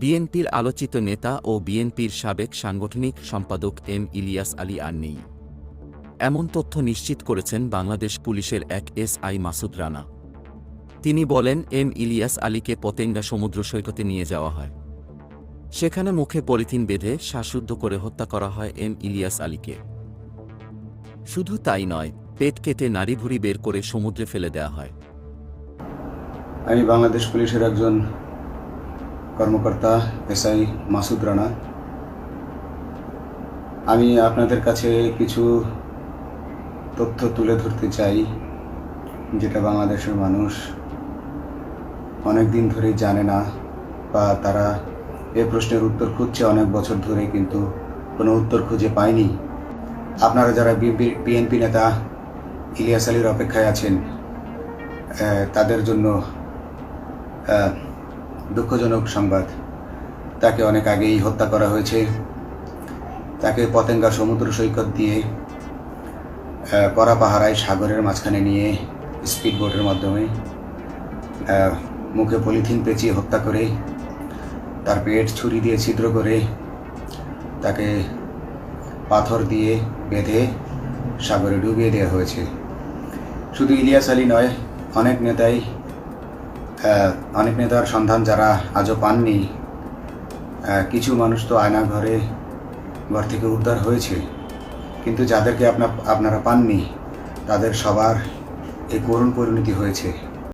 বিএনপির আলোচিত নেতা ও বিএনপির সাবেক সাংগঠনিক সম্পাদক এম ইলিয়াস আলী আর নেই, এমন তথ্য নিশ্চিত করেছেন বাংলাদেশ পুলিশের এক এসআই মাসুদ রানা। তিনি বলেন, এম ইলিয়াস আলীকে পতেঙ্গা সমুদ্র সৈকতে নিয়ে যাওয়া হয়। সেখানে মুখে পলিথিন বেঁধে শ্বাসরুদ্ধ করে হত্যা করা হয় এম ইলিয়াস আলীকে। শুধু তাই নয়, পেট কেটে নাড়িভুড়ি বের করে সমুদ্রে ফেলে দেওয়া হয়। আমি বাংলাদেশ পুলিশের একজন কর্মকর্তা এসআই মাসুদ রানা। আমি আপনাদের কাছে কিছু তথ্য তুলে ধরতে চাই, যেটা বাংলাদেশের মানুষ অনেক দিন ধরেই জানে না, বা তারা এ প্রশ্নের উত্তর খুঁজছে অনেক বছর ধরে, কিন্তু কোনো উত্তর খুঁজে পায়নি। আপনারা যারা বিএনপি নেতা ইলিয়াস আলীর অপেক্ষায় আছেন, তাদের জন্য দুঃখজনক সংবাদ। তাকে অনেক আগেই হত্যা করা হয়েছে। তাকে পতেঙ্গা সমুদ্র সৈকত দিয়ে কড়া পাহারায় সাগরের মাঝখানে নিয়ে স্পিড বোটের মাধ্যমে মুখে পলিথিন পেঁচিয়ে হত্যা করে, তার পেট ছুরি দিয়ে ছিদ্র করে, তাকে পাথর দিয়ে বেঁধে সাগরে ডুবিয়ে দেওয়া হয়েছে। শুধু ইলিয়াস আলী নয়, অনেক নেতার সন্ধান যারা আজও পাননি। কিছু মানুষ তো ঘর থেকে উদ্ধার হয়েছে, কিন্তু যাদেরকে আপনারা পাননি, তাদের সবার এই করুণ পরিণতি হয়েছে।